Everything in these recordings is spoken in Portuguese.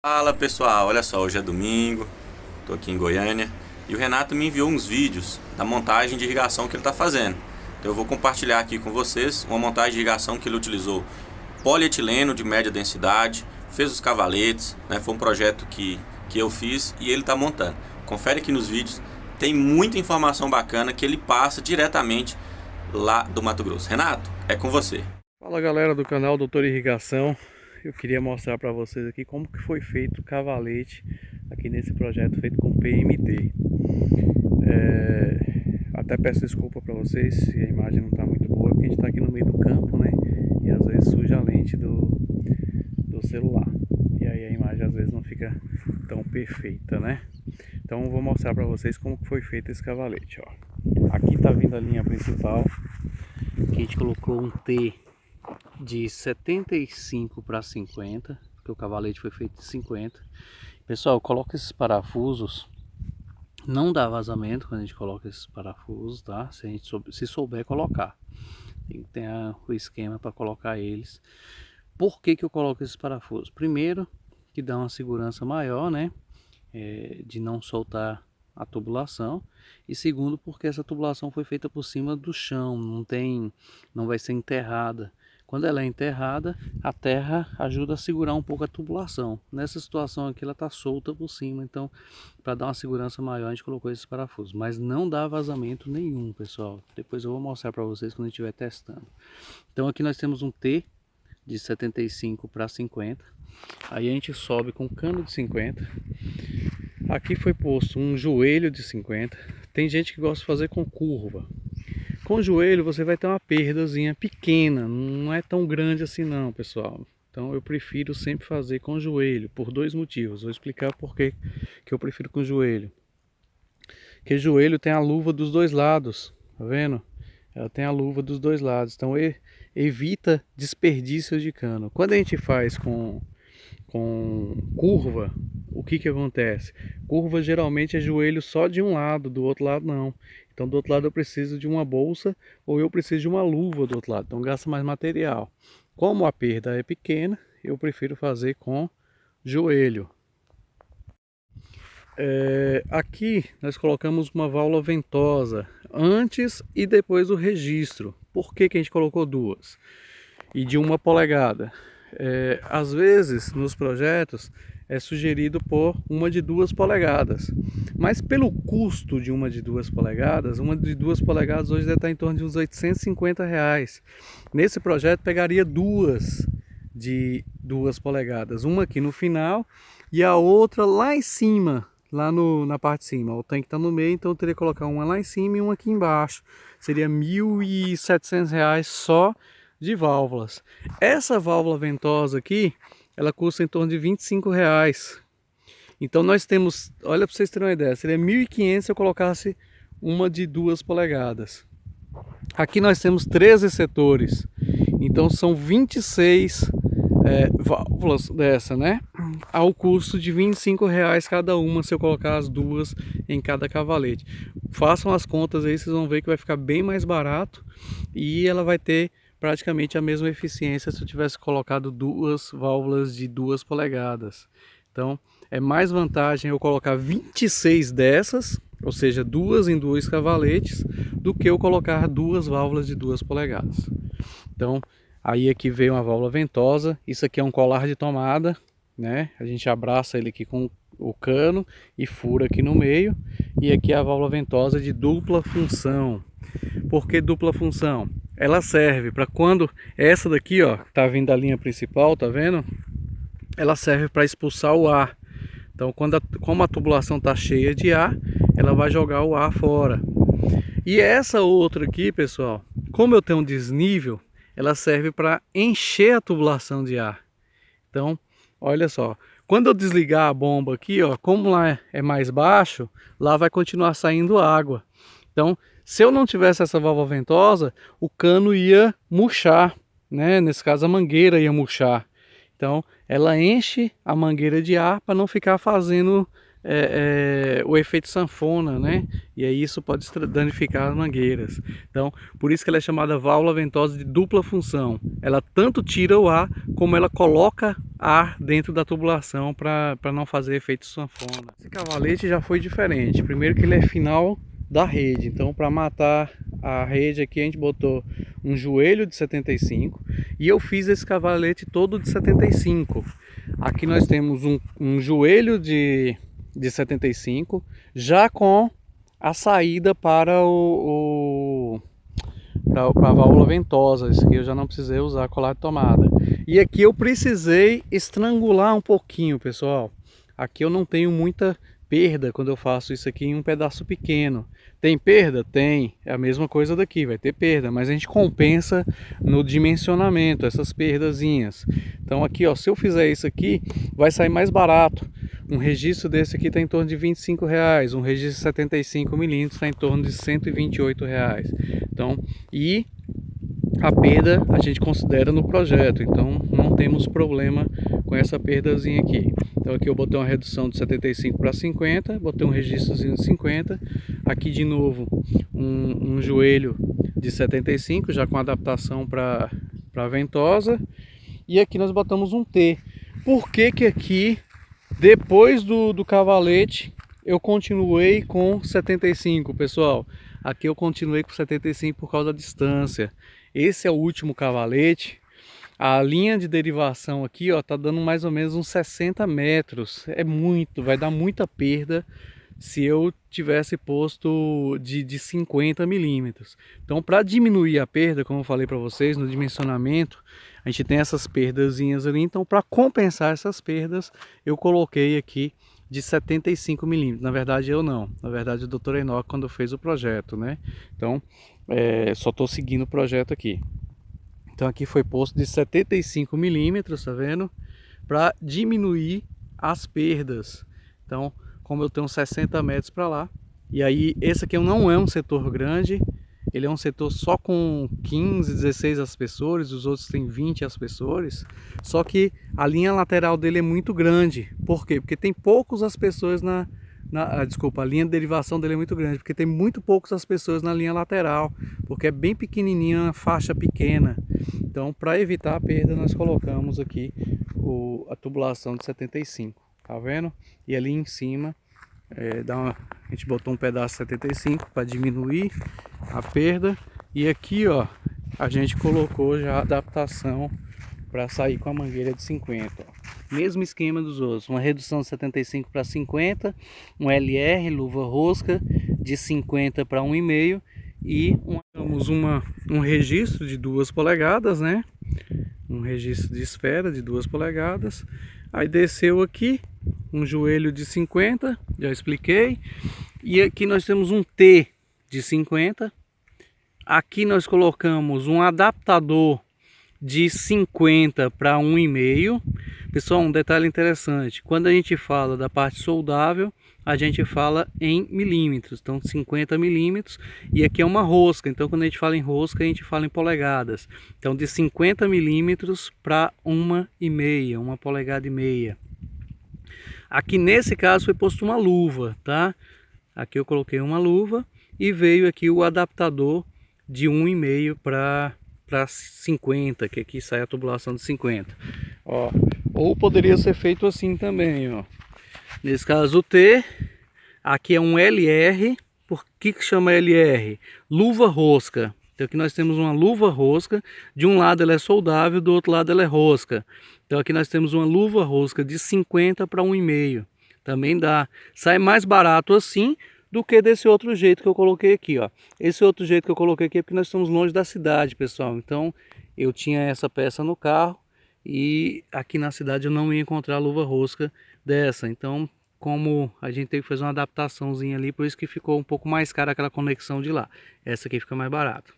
Fala pessoal, olha só, hoje é domingo, tô aqui em Goiânia e o Renato me enviou uns vídeos da montagem de irrigação que ele está fazendo. Então eu vou compartilhar aqui com vocês uma montagem de irrigação que ele utilizou polietileno de média densidade, fez os cavaletes, né? Foi um projeto que eu fiz e ele está montando. Confere aqui nos vídeos, tem muita informação bacana que ele passa diretamente lá do Mato Grosso. Renato, é com você. Fala galera do canal Doutor Irrigação, eu queria mostrar para vocês aqui como que foi feito o cavalete aqui nesse projeto feito com PMD. Até peço desculpa para vocês se a imagem não está muito boa, porque a gente está aqui no meio do campo, né? E às vezes suja a lente do celular, e aí a imagem às vezes não fica tão perfeita, né? Então eu vou mostrar para vocês como que foi feito esse cavalete, ó. Aqui tá vindo a linha principal, que a gente colocou um T de 75 para 50, que o cavalete foi feito de 50. Pessoal, coloca esses parafusos, não dá vazamento quando a gente coloca esses parafusos, tá? Se a gente se souber colocar, tem que ter o esquema para colocar eles. Por que que eu coloco esses parafusos? Primeiro, que dá uma segurança maior, né? De não soltar a tubulação, e segundo, porque essa tubulação foi feita por cima do chão, não vai ser enterrada. Quando ela é enterrada, a terra ajuda a segurar um pouco a tubulação. Nessa situação aqui ela está solta por cima, então para dar uma segurança maior a gente colocou esses parafusos, mas não dá vazamento nenhum, pessoal. Depois eu vou mostrar para vocês quando a gente estiver testando. Então aqui nós temos um T de 75 para 50, aí a gente sobe com cano de 50. Aqui foi posto um joelho de 50. Tem gente que gosta de fazer com curva. Com joelho você vai ter uma perdazinha pequena, não é tão grande assim não, pessoal. Então eu prefiro sempre fazer com joelho, por dois motivos. Vou explicar por que eu prefiro com joelho. Porque joelho tem a luva dos dois lados, tá vendo? Ela tem a luva dos dois lados, então evita desperdício de cano. Quando a gente faz com curva, o que que acontece? Curva geralmente é joelho só de um lado, do outro lado não. Então do outro lado eu preciso de uma bolsa ou eu preciso de uma luva do outro lado, então gasta mais material. Como a perda é pequena, eu prefiro fazer com joelho. Aqui nós colocamos uma válvula ventosa antes e depois do registro. Por que que a gente colocou duas? E de 1 polegada. Às vezes nos projetos é sugerido por uma de 2 polegadas, mas pelo custo de uma de 2 polegadas, uma de 2 polegadas hoje deve estar em torno de uns R$ 850. Nesse projeto pegaria duas de 2 polegadas, uma aqui no final e a outra lá em cima, lá na parte de cima. O tanque está no meio, então eu teria que colocar uma lá em cima e uma aqui embaixo. Seria R$ 1.700 só de válvulas. Essa válvula ventosa aqui, ela custa em torno de R$ 25. Então nós temos, olha para vocês terem uma ideia, seria 1.500 se eu colocasse uma de 2 polegadas. Aqui nós temos 13 setores, então são 26 válvulas dessa, né? Ao custo de R$ 25 cada uma, se eu colocar as duas em cada cavalete. Façam as contas aí, vocês vão ver que vai ficar bem mais barato e ela vai ter praticamente a mesma eficiência se eu tivesse colocado duas válvulas de 2 polegadas. Então é mais vantagem eu colocar 26 dessas, ou seja, duas em 2 cavaletes, do que eu colocar duas válvulas de 2 polegadas. Então aí aqui veio uma válvula ventosa, isso aqui é um colar de tomada, né? A gente abraça ele aqui com o cano e fura aqui no meio, e aqui é a válvula ventosa de dupla função. Por que dupla função? Ela serve para quando essa daqui, ó, tá vindo da linha principal, tá vendo? Ela serve para expulsar o ar. Então, como a tubulação tá cheia de ar, ela vai jogar o ar fora. E essa outra aqui, pessoal, como eu tenho um desnível, ela serve para encher a tubulação de ar. Então, olha só, quando eu desligar a bomba aqui, ó, como lá é mais baixo, lá vai continuar saindo água. Então, se eu não tivesse essa válvula ventosa, o cano ia murchar, né? Nesse caso a mangueira ia murchar. Então, ela enche a mangueira de ar para não ficar fazendo o efeito sanfona, né? E aí isso pode danificar as mangueiras. Então, por isso que ela é chamada válvula ventosa de dupla função. Ela tanto tira o ar, como ela coloca ar dentro da tubulação para não fazer efeito sanfona. Esse cavalete já foi diferente. Primeiro que ele é final da rede. Então, para matar a rede aqui, a gente botou um joelho de 75 e eu fiz esse cavalete todo de 75. Aqui nós temos um joelho de 75, já com a saída para a válvula ventosa. Isso aqui eu já não precisei usar colar de tomada. E aqui eu precisei estrangular um pouquinho, pessoal. Aqui eu não tenho muita perda quando eu faço isso aqui em um pedaço pequeno. Tem perda? Tem. É a mesma coisa daqui, vai ter perda, mas a gente compensa no dimensionamento, essas perdazinhas. Então aqui, ó, se eu fizer isso aqui, vai sair mais barato. Um registro desse aqui está em torno de R$25, um registro de 75 mm está em torno de R$128. Então, e a perda a gente considera no projeto, então não temos problema com essa perdazinha aqui. Então aqui eu botei uma redução de 75 para 50, botei um registrozinho de 50, aqui de novo um joelho de 75, já com adaptação para ventosa, e aqui nós botamos um T. Por que que aqui, depois do cavalete, eu continuei com 75, pessoal? Aqui eu continuei com 75 por causa da distância. Esse é o último cavalete. A linha de derivação aqui, ó, tá dando mais ou menos uns 60 metros. É muito, vai dar muita perda se eu tivesse posto de 50 milímetros. Então, para diminuir a perda, como eu falei para vocês, no dimensionamento, a gente tem essas perdazinhas ali. Então, para compensar essas perdas, eu coloquei aqui de 75 milímetros. Na verdade, eu não. Na verdade, o Dr. Enoch, quando fez o projeto, né? Então, só estou seguindo o projeto aqui. Então, aqui foi posto de 75 milímetros, tá vendo? Para diminuir as perdas. Então, como eu tenho 60 metros para lá, e aí esse aqui não é um setor grande, ele é um setor só com 15, 16 aspersores, os outros têm 20 aspersores, só que a linha lateral dele é muito grande. Por quê? Porque tem poucos aspersores desculpa, a linha de derivação dele é muito grande, porque tem muito poucos aspersores na linha lateral, porque é bem pequenininha, uma faixa pequena. Então, para evitar a perda, nós colocamos aqui a tubulação de 75, tá vendo? E ali em cima, a gente botou um pedaço de 75 para diminuir a perda. E aqui, ó, a gente colocou já a adaptação para sair com a mangueira de 50. Ó. Mesmo esquema dos outros, uma redução de 75 para 50, um LR, luva rosca, de 50 para 1,5 e um registro de 2 polegadas, né? Um registro de esfera de 2 polegadas. Aí desceu aqui um joelho de 50, já expliquei. E aqui nós temos um T de 50. Aqui nós colocamos um adaptador de 50 para 1,5. Pessoal, um detalhe interessante, quando a gente fala da parte soldável, a gente fala em milímetros, então 50 milímetros, e aqui é uma rosca, então quando a gente fala em rosca, a gente fala em polegadas, então de 50 milímetros para 1,5, 1 polegada e meia. Aqui nesse caso foi posto uma luva, tá? Aqui eu coloquei uma luva e veio aqui o adaptador de 1,5 para 50, que aqui sai a tubulação de 50. Ó, ou poderia ser feito assim também, ó. Nesse caso o T, aqui é um LR. Por que chama LR? Luva rosca. Então aqui nós temos uma luva rosca, de um lado ela é soldável, do outro lado ela é rosca. Então aqui nós temos uma luva rosca de 50 para 1,5. Também dá, sai mais barato assim do que desse outro jeito que eu coloquei aqui, ó. Esse outro jeito que eu coloquei aqui é porque nós estamos longe da cidade, pessoal. Então eu tinha essa peça no carro e aqui na cidade eu não ia encontrar luva rosca dessa. Então, como a gente teve que fazer uma adaptaçãozinha ali, por isso que ficou um pouco mais cara aquela conexão de lá. Essa aqui fica mais barata.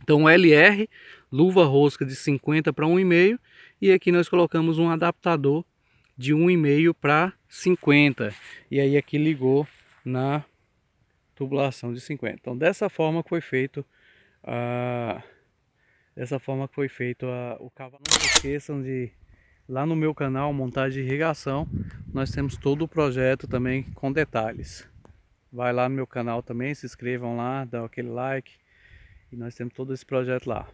Então LR, luva rosca de 50 para 1,5 e aqui nós colocamos um adaptador de 1,5 para 50. E aí aqui ligou na tubulação de 50. Então dessa forma que foi feito o cavalo. Não se esqueçam de Lá no meu canal, Montagem de Irrigação, nós temos todo o projeto também com detalhes. Vai lá no meu canal também, se inscrevam lá, dá aquele like. E nós temos todo esse projeto lá.